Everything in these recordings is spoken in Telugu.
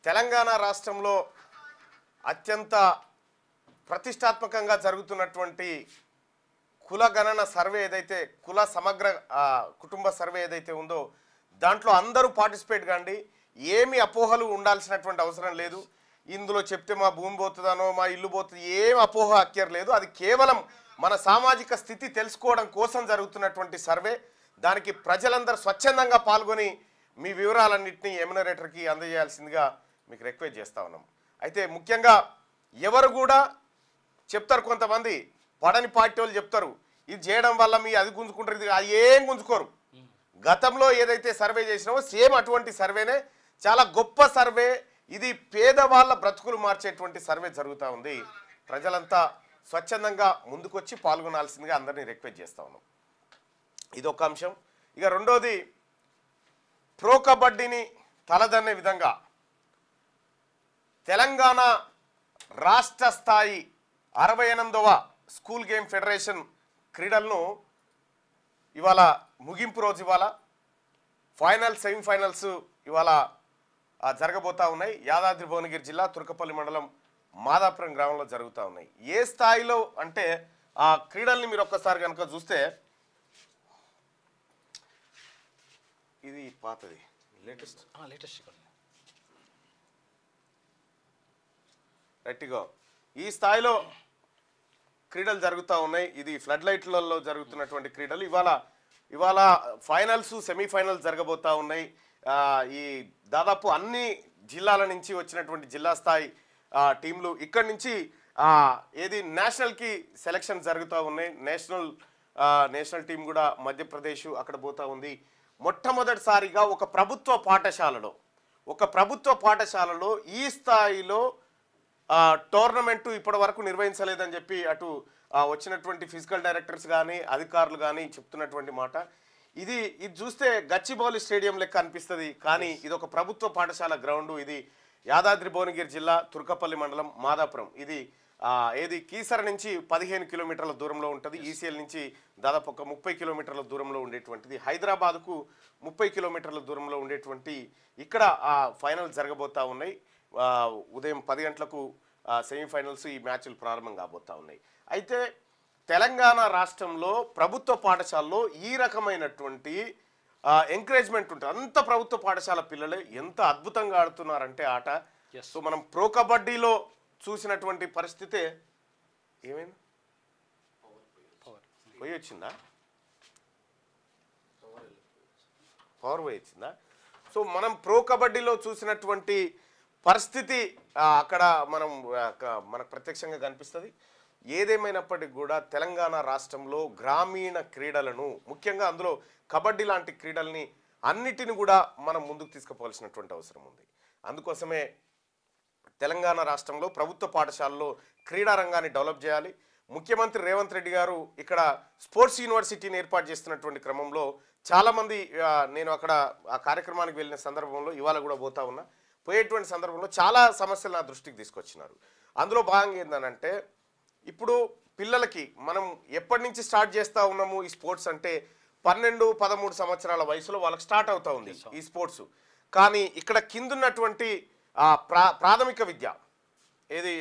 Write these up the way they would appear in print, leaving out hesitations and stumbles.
తెలంగాణ రాష్ట్రంలో అత్యంత ప్రతిష్టాత్మకంగా జరుగుతున్నటువంటి కుల గణన సర్వే ఏదైతే కుల సమగ్ర కుటుంబ సర్వే ఏదైతే ఉందో దాంట్లో అందరూ పార్టిసిపేట్ కాండి. ఏమి అపోహలు ఉండాల్సినటువంటి అవసరం లేదు. ఇందులో చెప్తే మా భూమి పోతుందనో మా ఇల్లు పోతుంది ఏం అపోహ అక్కర్లేదు. అది కేవలం మన సామాజిక స్థితి తెలుసుకోవడం కోసం జరుగుతున్నటువంటి సర్వే. దానికి ప్రజలందరూ స్వచ్ఛందంగా పాల్గొని మీ వివరాలన్నింటినీ ఎమ్యునరేటర్కి అందజేయాల్సిందిగా మీకు రిక్వెస్ట్ చేస్తా ఉన్నాం. అయితే ముఖ్యంగా ఎవరు కూడా చెప్తారు, కొంతమంది పడని పార్టీ వాళ్ళు చెప్తారు ఇది చేయడం వల్ల మీ అది గుంజుకుంటారు, ఇది అది ఏం గుంజుకోరు. గతంలో ఏదైతే సర్వే చేసినామో సేమ్ అటువంటి సర్వేనే, చాలా గొప్ప సర్వే. ఇది పేదవాళ్ళ బ్రతుకులు మార్చేటువంటి సర్వే జరుగుతూ ఉంది. ప్రజలంతా స్వచ్ఛందంగా ముందుకొచ్చి పాల్గొనాల్సిందిగా అందరినీ రిక్వెస్ట్ చేస్తూ ఉన్నాం. ఇదొక అంశం. ఇక రెండోది, ప్రో కబడ్డీని తలదన్నే విధంగా తెలంగాణ రాష్ట్ర స్థాయి 68వ స్కూల్ గేమ్ ఫెడరేషన్ క్రీడలను ఇవాళ ముగింపు రోజు, ఇవాళ ఫైనల్ సెమీఫైనల్స్ ఇవాళ జరగబోతూ ఉన్నాయి. యాదాద్రి భువనగిరి జిల్లా తుర్కపల్లి మండలం మాదాపురం గ్రామంలో జరుగుతూ ఉన్నాయి. ఏ స్థాయిలో అంటే ఆ క్రీడల్ని మీరు ఒక్కసారి కనుక చూస్తే, ఇది పాతది లేటెస్ట్ రైట్గా ఈ స్థాయిలో క్రీడలు జరుగుతూ ఉన్నాయి. ఇది ఫ్లడ్ లైట్లలో జరుగుతున్నటువంటి క్రీడలు. ఇవాళ ఫైనల్స్ సెమీఫైనల్స్ జరగబోతూ ఉన్నాయి. ఈ దాదాపు అన్ని జిల్లాల నుంచి వచ్చినటువంటి జిల్లా స్థాయి టీంలు ఇక్కడి నుంచి ఏది నేషనల్కి సెలక్షన్ జరుగుతూ ఉన్నాయి. నేషనల్ టీం కూడా మధ్యప్రదేశ్ అక్కడ పోతూ ఉంది. మొట్టమొదటిసారిగా ఒక ప్రభుత్వ పాఠశాలలో ఈ స్థాయిలో టోర్నమెంటు ఇప్పటి వరకు నిర్వహించలేదని చెప్పి అటు వచ్చినటువంటి ఫిజికల్ డైరెక్టర్స్ కానీ అధికారులు కానీ చెప్తున్నటువంటి మాట. ఇది చూస్తే గచ్చిబౌలి స్టేడియం లెక్క అనిపిస్తుంది, కానీ ఇది ఒక ప్రభుత్వ పాఠశాల గ్రౌండ్. ఇది యాదాద్రి భువనగిరి జిల్లా తుర్కపల్లి మండలం మాదాపురం. ఇది ఏది కీసర నుంచి 15 కిలోమీటర్ల దూరంలో ఉంటుంది. ఈసీఎల్ నుంచి దాదాపు ఒక 30 కిలోమీటర్ల దూరంలో ఉండేటువంటిది. హైదరాబాద్కు 30 కిలోమీటర్ల దూరంలో ఉండేటువంటి ఇక్కడ ఫైనల్ జరగబోతూ ఉన్నాయి. ఉదయం 10 గంటలకు సెమీఫైనల్స్ ఈ మ్యాచ్లు ప్రారంభం కాబోతూ ఉన్నాయి. అయితే తెలంగాణ రాష్ట్రంలో ప్రభుత్వ పాఠశాలలో ఈ రకమైనటువంటి ఎంకరేజ్మెంట్ ఉంటుంది. అంత ప్రభుత్వ పాఠశాల పిల్లలే ఎంత అద్భుతంగా ఆడుతున్నారంటే ఆట. సో మనం ప్రో కబడ్డీలో చూసినటువంటి పరిస్థితే ఏమైంది, పోయి వచ్చిందా, పవర్ పోయి వచ్చిందా? సో మనం ప్రో కబడ్డీలో చూసినటువంటి పరిస్థితి అక్కడ మనకు ప్రత్యక్షంగా కనిపిస్తుంది. ఏదేమైనప్పటికీ కూడా తెలంగాణ రాష్ట్రంలో గ్రామీణ క్రీడలను, ముఖ్యంగా అందులో కబడ్డీ లాంటి క్రీడల్ని అన్నిటిని కూడా మనం ముందుకు తీసుకుపోవాల్సినటువంటి అవసరం ఉంది. అందుకోసమే తెలంగాణ రాష్ట్రంలో ప్రభుత్వ పాఠశాలలో క్రీడా రంగాన్ని డెవలప్ చేయాలి. ముఖ్యమంత్రి రేవంత్ రెడ్డి గారు ఇక్కడ స్పోర్ట్స్ యూనివర్సిటీని ఏర్పాటు చేస్తున్నటువంటి క్రమంలో చాలామంది, నేను అక్కడ ఆ కార్యక్రమానికి వెళ్ళిన సందర్భంలో ఇవాళ కూడా పోతా ఉన్నా, పోయేటువంటి సందర్భంలో చాలా సమస్యలు నా దృష్టికి తీసుకొచ్చినారు. అందులో భాగంగా ఏంటంటే, ఇప్పుడు పిల్లలకి మనం ఎప్పటి నుంచి స్టార్ట్ చేస్తూ ఉన్నాము ఈ స్పోర్ట్స్ అంటే 12-13 సంవత్సరాల వయసులో వాళ్ళకి స్టార్ట్ అవుతూ ఉంది ఈ స్పోర్ట్స్. కానీ ఇక్కడ కిందున్నటువంటి ప్రాథమిక విద్య ఏది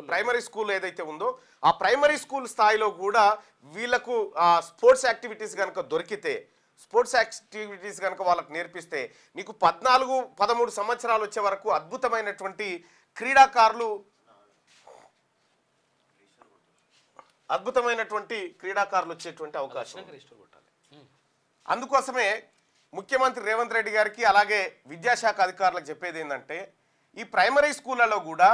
ప్రైమరీ స్కూల్ ఏదైతే ఉందో ఆ ప్రైమరీ స్కూల్ స్థాయిలో కూడా వీళ్ళకు స్పోర్ట్స్ యాక్టివిటీస్ కనుక దొరికితే, స్పోర్ట్స్ యాక్టివిటీస్ కనుక వాళ్ళకు నేర్పిస్తే నీకు 14-13 సంవత్సరాలు వచ్చే వరకు అద్భుతమైనటువంటి క్రీడాకారులు వచ్చేటువంటి అవకాశం. అందుకోసమే ముఖ్యమంత్రి రేవంత్ రెడ్డి గారికి అలాగే విద్యాశాఖ అధికారులకు చెప్పేది ఏంటంటే, ఈ ప్రైమరీ స్కూళ్ళలో కూడా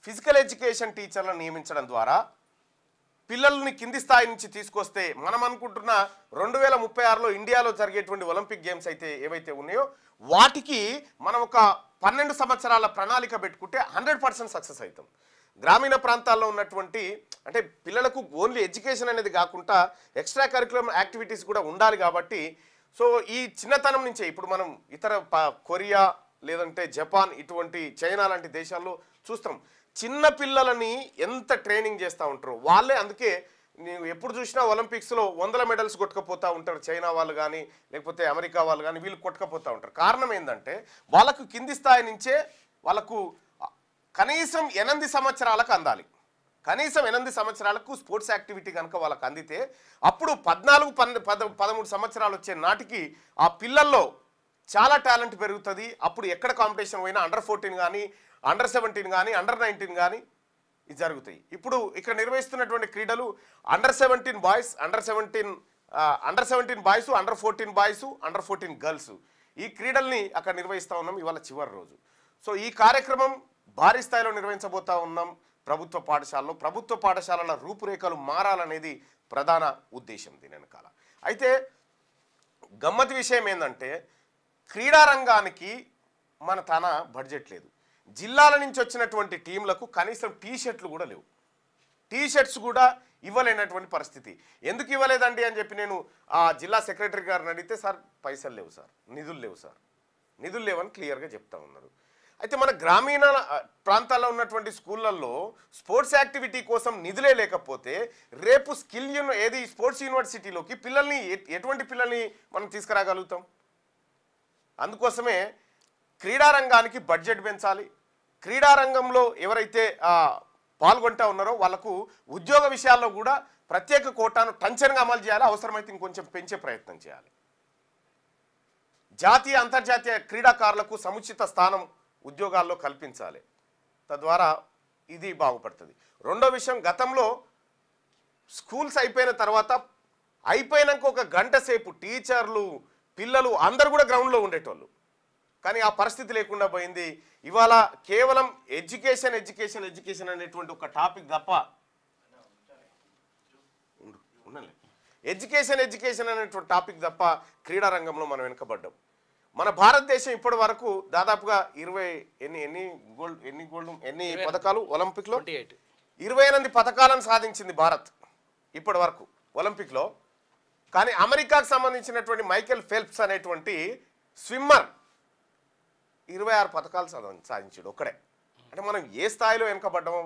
ఫిజికల్ ఎడ్యుకేషన్ టీచర్లను నియమించడం ద్వారా పిల్లల్ని కింది స్థాయి నుంచి తీసుకొస్తే మనం అనుకుంటున్న 2036లో ఇండియాలో జరిగేటువంటి ఒలింపిక్ గేమ్స్ అయితే ఏవైతే ఉన్నాయో వాటికి మనం ఒక 12 సంవత్సరాల ప్రణాళిక పెట్టుకుంటే 100% సక్సెస్ అవుతాం. గ్రామీణ ప్రాంతాల్లో ఉన్నటువంటి అంటే పిల్లలకు ఓన్లీ ఎడ్యుకేషన్ అనేది కాకుండా ఎక్స్ట్రా కరిక్యులర్ యాక్టివిటీస్ కూడా ఉండాలి. కాబట్టి సో ఈ చిన్నతనం నుంచే ఇప్పుడు మనం ఇతర కొరియా లేదంటే జపాన్ ఇటువంటి చైనా లాంటి దేశాల్లో చూస్తాం, చిన్న పిల్లలని ఎంత ట్రైనింగ్ చేస్తూ ఉంటారు వాళ్ళే. అందుకే నీవు ఎప్పుడు చూసినా ఒలింపిక్స్లో 100 మెడల్స్ కొట్టుకుపోతూ ఉంటారు చైనా వాళ్ళు కానీ లేకపోతే అమెరికా వాళ్ళు కానీ, వీళ్ళు కొట్టుకుపోతూ ఉంటారు. కారణం ఏంటంటే వాళ్ళకు కింది స్థాయి నుంచే వాళ్ళకు కనీసం 8 సంవత్సరాలకు అందాలి. కనీసం 8 సంవత్సరాలకు స్పోర్ట్స్ యాక్టివిటీ కనుక వాళ్ళకి అందితే అప్పుడు 14-13 సంవత్సరాలు వచ్చే నాటికి ఆ పిల్లల్లో చాలా టాలెంట్ పెరుగుతుంది. అప్పుడు ఎక్కడ కాంపిటీషన్ పోయినా అండర్-14 కానీ, అండర్-17 కానీ, అండర్-19 కానీ ఇది జరుగుతాయి. ఇప్పుడు ఇక్కడ నిర్వహిస్తున్నటువంటి క్రీడలు అండర్-17 బాయ్స్, అండర్-17 బాయ్స్, అండర్-14 బాయ్స్, అండర్-14 గర్ల్స్, ఈ క్రీడల్ని అక్కడ నిర్వహిస్తూ ఉన్నాం. ఇవాళ చివరి రోజు. సో ఈ కార్యక్రమం భారీ స్థాయిలో నిర్వహించబోతా ఉన్నాం ప్రభుత్వ పాఠశాలలో. ప్రభుత్వ పాఠశాలల రూపురేఖలు మారాలనేది ప్రధాన ఉద్దేశం దీని వెనకాల. అయితే గమ్మతి విషయం ఏంటంటే క్రీడారంగానికి మన తన బడ్జెట్ లేదు. జిల్లాల నుంచి వచ్చినటువంటి టీంలకు కనీసం టీషర్ట్లు కూడా లేవు. టీషర్ట్స్ కూడా ఇవ్వలేనటువంటి పరిస్థితి. ఎందుకు ఇవ్వలేదండి అని చెప్పి నేను ఆ జిల్లా సెక్రటరీ గారిని అడిగితే, సార్ పైసలు లేవు సార్, నిధులు లేవు సార్, నిధులు లేవని క్లియర్గా చెప్తా ఉన్నారు. అయితే మన గ్రామీణ ప్రాంతాల్లో ఉన్నటువంటి స్కూళ్ళల్లో స్పోర్ట్స్ యాక్టివిటీ కోసం నిధులే లేకపోతే రేపు స్పోర్ట్స్ యూనివర్సిటీలోకి పిల్లల్ని ఎటువంటి పిల్లల్ని మనం తీసుకురాగలుగుతాం? అందుకోసమే క్రీడారంగానికి బడ్జెట్ పెంచాలి. క్రీడారంగంలో ఎవరైతే పాల్గొంటా ఉన్నారో వాళ్లకు ఉద్యోగ విషయాల్లో కూడా ప్రత్యేక కోటాను టంచన్గా అమలు చేయాలి. అవసరమైతే ఇంకొంచెం పెంచే ప్రయత్నం చేయాలి. జాతీయ అంతర్జాతీయ క్రీడాకారులకు సముచిత స్థానం ఉద్యోగాల్లో కల్పించాలి. తద్వారా ఇది బాగుపడుతుంది. రెండో విషయం, గతంలో స్కూల్స్ అయిపోయిన తర్వాత అయిపోయినాక ఒక గంట సేపు టీచర్లు, పిల్లలు అందరూ కూడా గ్రౌండ్లో ఉండేటోళ్ళు. కానీ ఆ పరిస్థితి లేకుండా పోయింది. ఇవాళ కేవలం ఎడ్యుకేషన్ ఎడ్యుకేషన్ ఎడ్యుకేషన్ అనేటువంటి ఒక టాపిక్ తప్ప ఎడ్యుకేషన్ ఎడ్యుకేషన్ అనేటువంటి టాపిక్ తప్ప క్రీడా రంగంలో మనం వెనుకబడ్డాం. మన భారతదేశం ఇప్పటి వరకు దాదాపుగా 20 పథకాలు ఒలింపిక్లో 28 పథకాలను సాధించింది భారత్ ఇప్పటి వరకు ఒలింపిక్లో. కానీ అమెరికాకు సంబంధించినటువంటి మైకేల్ ఫెల్ప్స్ అనేటువంటి స్విమ్మర్ 26 పథకాలు సాధించాడు ఒక్కడే. అంటే మనం ఏ స్థాయిలో వెనుకబడ్డామో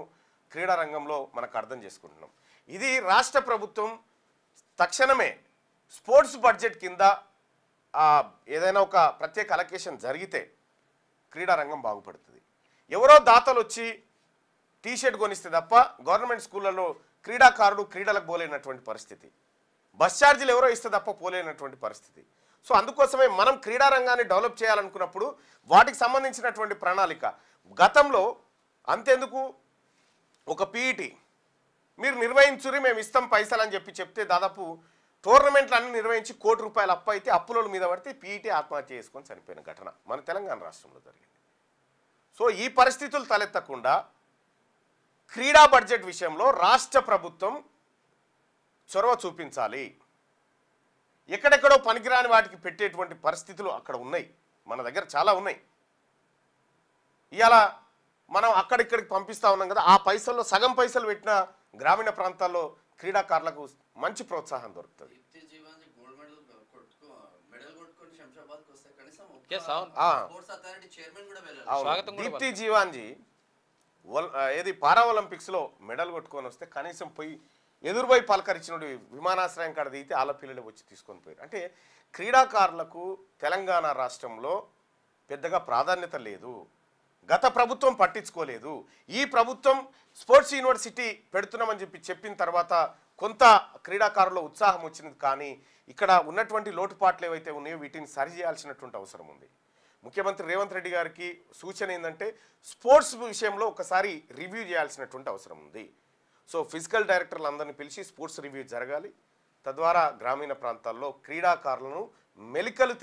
క్రీడా రంగంలో మనకు అర్థం చేసుకుంటున్నాం. ఇది రాష్ట్ర ప్రభుత్వం తక్షణమే స్పోర్ట్స్ బడ్జెట్ కింద ఏదైనా ఒక ప్రత్యేక అలొకేషన్ జరిగితే క్రీడా రంగం బాగుపడుతుంది. ఎవరో దాతలు వచ్చి టీషర్ట్ కొనిస్తే తప్ప గవర్నమెంట్ స్కూళ్ళలో క్రీడాకారుడు క్రీడలకు పోలేనటువంటి పరిస్థితి, బస్ ఛార్జీలు ఎవరో ఇస్తే తప్ప పోలేనటువంటి పరిస్థితి. సో అందుకోసమే మనం క్రీడా రంగాన్ని డెవలప్ చేయాలనుకున్నప్పుడు వాటికి సంబంధించినటువంటి ప్రణాళిక గతంలో అంతెందుకు ఒక పీఈటీ మీరు నిర్వహించురి మేము ఇస్తాం పైసలు అని చెప్తే దాదాపు టోర్నమెంట్లు అన్ని నిర్వహించి ₹1 కోటి అప్పు అయితే అప్పుల మీద పడితే పీఈటీ ఆత్మహత్య చేసుకొని చనిపోయిన ఘటన మన తెలంగాణ రాష్ట్రంలో జరిగింది. సో ఈ పరిస్థితులు తలెత్తకుండా క్రీడా బడ్జెట్ విషయంలో రాష్ట్ర ప్రభుత్వం చొరవ చూపించాలి. ఎక్కడెక్కడో పనికిరాని వాటికి పెట్టేటువంటి పరిస్థితులు అక్కడ ఉన్నాయి, మన దగ్గర చాలా ఉన్నాయి. ఇవాళ మనం అక్కడిక్కడికి పంపిస్తూ ఉన్నాం కదా, ఆ పైసల్లో సగం పైసలు పెట్టిన గ్రామీణ ప్రాంతాల్లో క్రీడాకారులకు మంచి ప్రోత్సాహం దొరుకుతుంది. దీప్తి జీవాన్జీ ఏది పారా ఒలింపిక్స్లో మెడల్ కొట్టుకొని వస్తే కనీసం పోయి ఎదురుపోయి పలకరించినోడు విమానాశ్రయం కాడ దిగితే వాళ్ళ పిల్లలు వచ్చి తీసుకొని పోయారు. అంటే క్రీడాకారులకు తెలంగాణ రాష్ట్రంలో పెద్దగా ప్రాధాన్యత లేదు, గత ప్రభుత్వం పట్టించుకోలేదు. ఈ ప్రభుత్వం స్పోర్ట్స్ యూనివర్సిటీ పెడుతున్నామని చెప్పిన తర్వాత కొంత క్రీడాకారుల ఉత్సాహం వచ్చింది. కానీ ఇక్కడ ఉన్నటువంటి లోటుపాట్లు ఏవైతే ఉన్నాయో వీటిని సరిచేయాల్సినటువంటి అవసరం ఉంది. ముఖ్యమంత్రి రేవంత్ రెడ్డి గారికి సూచన ఏంటంటే స్పోర్ట్స్ విషయంలో ఒకసారి రివ్యూ చేయాల్సినటువంటి అవసరం ఉంది. సో ఫిజికల్ డైరెక్టర్లు అందరినీ పిలిచి స్పోర్ట్స్ రివ్యూ జరగాలి. తద్వారా గ్రామీణ ప్రాంతాల్లో క్రీడాకారులను మెలికలు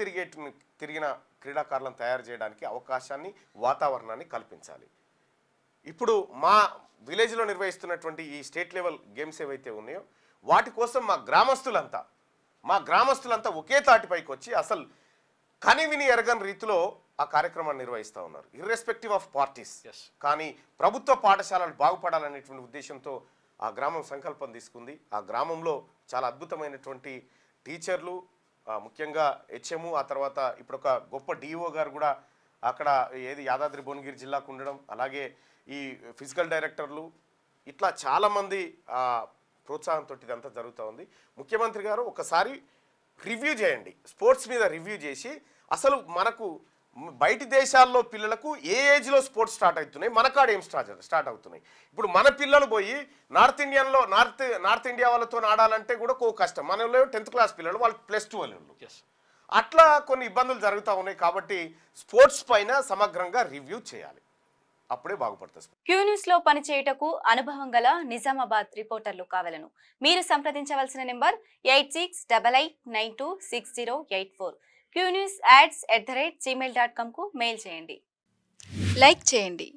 తిరిగిన క్రీడాకారులను తయారు చేయడానికి అవకాశాన్ని, వాతావరణాన్ని కల్పించాలి. ఇప్పుడు మా విలేజ్లో నిర్వహిస్తున్నటువంటి ఈ స్టేట్ లెవెల్ గేమ్స్ ఏవైతే ఉన్నాయో వాటి కోసం మా గ్రామస్తులంతా ఒకే తాటిపైకి వచ్చి అసలు కనివిని ఎరగని రీతిలో ఆ కార్యక్రమాన్ని నిర్వహిస్తూ ఉన్నారు, ఇర్రెస్పెక్టివ్ ఆఫ్ పార్టీస్. కానీ ప్రభుత్వ పాఠశాలలు బాగుపడాలనేటువంటి ఉద్దేశంతో ఆ గ్రామం సంకల్పం తీసుకుంది. ఆ గ్రామంలో చాలా అద్భుతమైనటువంటి టీచర్లు, ముఖ్యంగా హెచ్ఎం, ఆ తర్వాత ఇప్పుడు ఒక గొప్ప డిఓ గారు కూడా అక్కడ ఏది యాదాద్రి భువనగిరి జిల్లాకు ఉండడం, అలాగే ఈ ఫిజికల్ డైరెక్టర్లు, ఇట్లా చాలామంది ప్రోత్సాహంతో ఇదంతా జరుగుతూ ఉంది. ముఖ్యమంత్రి గారు ఒకసారి రివ్యూ చేయండి, స్పోర్ట్స్ మీద రివ్యూ చేసి అసలు మనకు బయటి దేశాల్లో పిల్లలకు ఏ ఏజ్లో స్పోర్ట్స్ స్టార్ట్ అవుతున్నాయి, మన కాడ ఏం స్టార్ట్ అవుతున్నాయి. ఇప్పుడు మన పిల్లలు పోయి నార్త్ ఇండియా వాళ్ళతో ఆడాలంటే కూడా కష్టం. మనలో 10th క్లాస్ పిల్లలు, వాళ్ళు +2 వాళ్ళు. అట్లా కొన్ని ఇబ్బందులు జరుగుతూ ఉన్నాయి. కాబట్టి స్పోర్ట్స్ పైన సమగ్రంగా రివ్యూ చేయాలి, అప్పుడే బాగుపడుతుంది. క్యూ న్యూస్ లో పనిచేయుటకు అనుభవం గల నిజామాబాద్ రిపోర్టర్లు కావాలను. మీరు సంప్రదించవలసిన నెంబర్ 8688926084. qnewsads@gmail.com కు మెయిల్ చేయండి. లైక్ చేయండి.